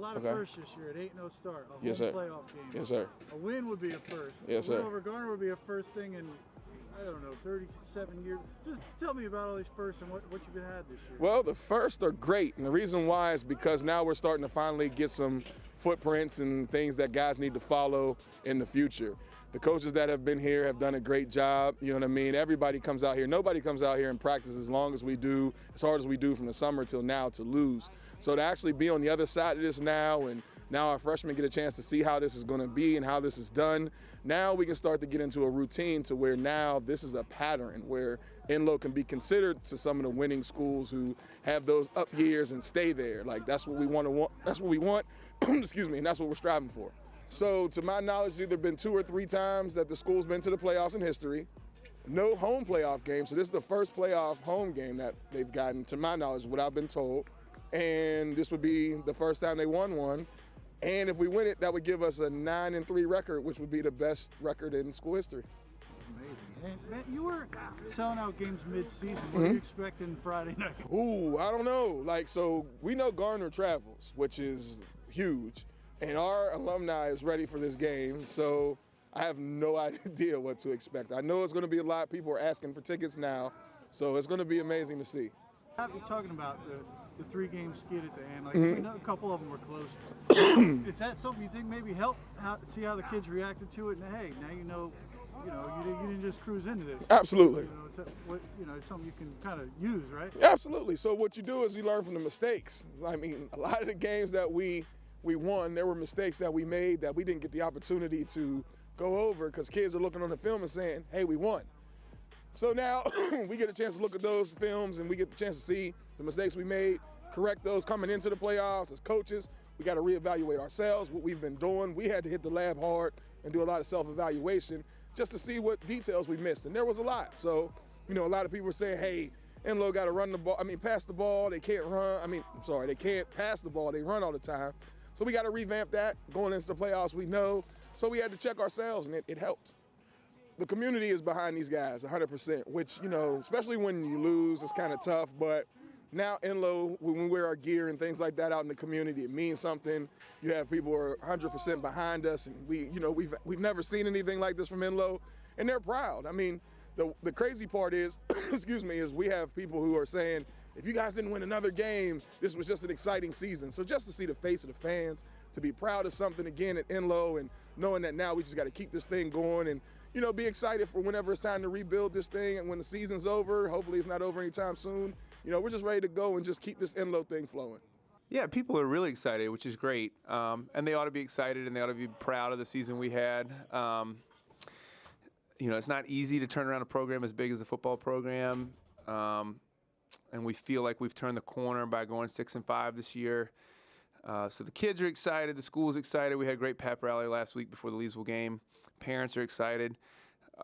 lot of Okay. firsts this year. An 8-0 start, a home Yes, sir. playoff game. Yes, sir. A win would be a first. Yes, a win sir. over Garner would be a first thing in, I don't know, 37 years. Just tell me about all these firsts and what you've had this year. Well, the first are great, and the reason why is because now we're starting to finally get some footprints and things that guys need to follow in the future. The coaches that have been here have done a great job, you know what I mean? Everybody comes out here. Nobody comes out here and practices as long as we do, as hard as we do from the summer till now to lose. So to actually be on the other side of this now, and now our freshmen get a chance to see how this is going to be and how this is done, now we can start to get into a routine to where now this is a pattern where Enloe can be considered to some of the winning schools who have those up years and stay there. Like that's what we want. That's what we want. Excuse me, and that's what we're striving for. So to my knowledge, it's either been 2 or 3 times that the school's been to the playoffs in history. No home playoff game, so this is the first playoff home game that they've gotten, to my knowledge, what I've been told. And this would be the first time they won one. And if we win it, that would give us a 9-3 record, which would be the best record in school history. Amazing. And Matt, you were selling out games mid-season. What are you expecting Friday night? Ooh, I don't know. So we know Garner travels, which is huge. And our alumni is ready for this game, so I have no idea what to expect. I know it's going to be a lot. People are asking for tickets now, so it's going to be amazing to see. You're talking about the 3-game skid at the end. Like we know a couple of them were close. Is that something you think maybe helped see how the kids reacted to it? And hey, now you know you didn't just cruise into this. Absolutely. It's something you can kind of use, right? Absolutely. So what you do is you learn from the mistakes. I mean, a lot of the games that we won, there were mistakes that we made that we didn't get the opportunity to go over because kids are looking on the film and saying, hey, we won. So now we get a chance to look at those films and we get the chance to see the mistakes we made, correct those coming into the playoffs. As coaches, we got to reevaluate ourselves, what we've been doing. We had to hit the lab hard and do a lot of self-evaluation just to see what details we missed. And there was a lot. So, a lot of people were saying, hey, Enloe got to pass the ball. They can't run. They can't pass the ball. They run all the time. So we got to revamp that going into the playoffs, we know. So we had to check ourselves, and it helped. The community is behind these guys 100%, which, especially when you lose, it's kind of tough. But now Enloe, when we wear our gear and things like that out in the community, it means something. You have people who are 100% behind us, and we've never seen anything like this from Enloe, and they're proud. I mean, the crazy part is, is we have people who are saying, if you guys didn't win another game, this was just an exciting season. So just to see the face of the fans, to be proud of something again at Enloe, and knowing that now we just got to keep this thing going and, be excited for whenever it's time to rebuild this thing. And when the season's over, hopefully it's not over anytime soon, we're just ready to go and just keep this Enloe thing flowing. Yeah, people are really excited, which is great. And they ought to be excited and they ought to be proud of the season we had. It's not easy to turn around a program as big as a football program. And we feel like we've turned the corner by going 6-5 this year. So the kids are excited. The school's excited. We had a great pep rally last week before the Leesville game. Parents are excited.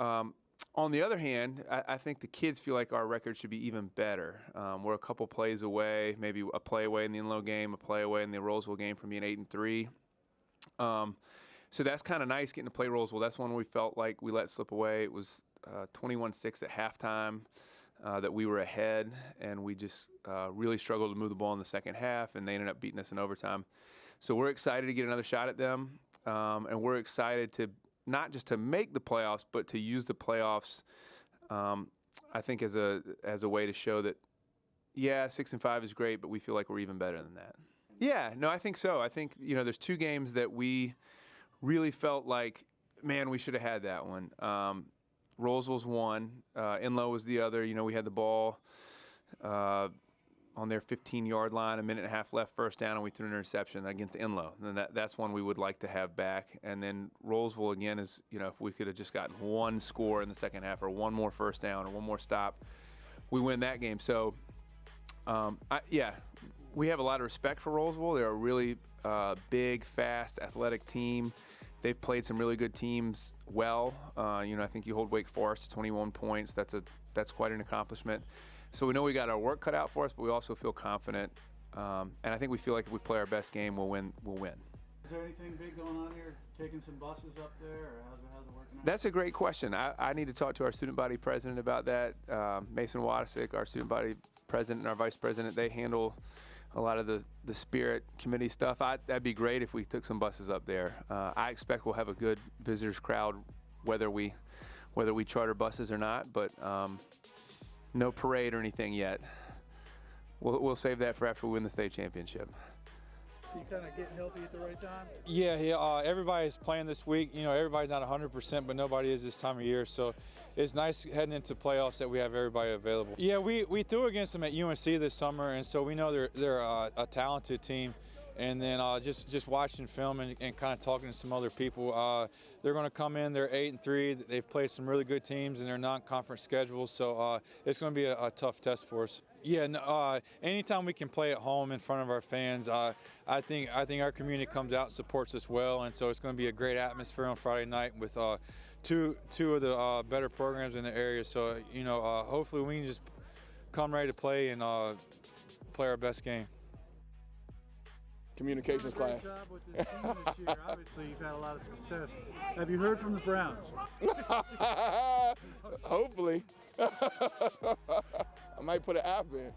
On the other hand, I think the kids feel like our record should be even better. We're a couple plays away, maybe a play away in the Enloe game, a play away in the Roseville game from being 8-3. So that's kind of nice getting to play Roseville. That's one we felt like we let slip away. It was 21-6 at halftime. That we were ahead, and we just really struggled to move the ball in the second half, and they ended up beating us in overtime. So we're excited to get another shot at them, and we're excited to not just to make the playoffs, but to use the playoffs, I think, as a way to show that, 6-5 is great, but we feel like we're even better than that. Yeah, no, I think so. I think, there's 2 games that we really felt like, man, we should have had that one. Roseville's one, Enloe was the other. We had the ball on their 15-yard line, a minute and a half left, first down, and we threw an interception against Enloe. And that's one we would like to have back. And then Roseville, again, is, if we could have just gotten one score in the second half or one more first down or one more stop, we win that game. So, we have a lot of respect for Roseville. They're a really big, fast, athletic team. They've played some really good teams well. I think you hold Wake Forest to 21 points. That's quite an accomplishment. So we know we got our work cut out for us, but we also feel confident. And I think we feel like if we play our best game, we'll win. Is there anything big going on here? Taking some buses up there, or how's it working out? That's a great question. I need to talk to our student body president about that. Mason Wadisick, our student body president and our vice president, they handle a lot of the Spirit Committee stuff. That'd be great if we took some buses up there. I expect we'll have a good visitors crowd, whether we charter buses or not. But no parade or anything yet. We'll save that for after we win the state championship. So you kind of getting healthy at the right time? Yeah. Everybody's playing this week. You know, everybody's not 100%, but nobody is this time of year. So it's nice heading into playoffs that we have everybody available. Yeah, we threw against them at UNC this summer, and so we know they're a talented team. And then just watching film and kind of talking to some other people, they're going to come in. They're 8-3. They've played some really good teams in their non-conference schedule, so it's going to be a tough test for us. Yeah, anytime we can play at home in front of our fans, I think our community comes out and supports us well, and so it's going to be a great atmosphere on Friday night with two of the better programs in the area. So hopefully we can just come ready to play and play our best game. Communications class. Great job with this team this year. Obviously, you've had a lot of success. Have you heard from the Browns? Hopefully. I might put an app in.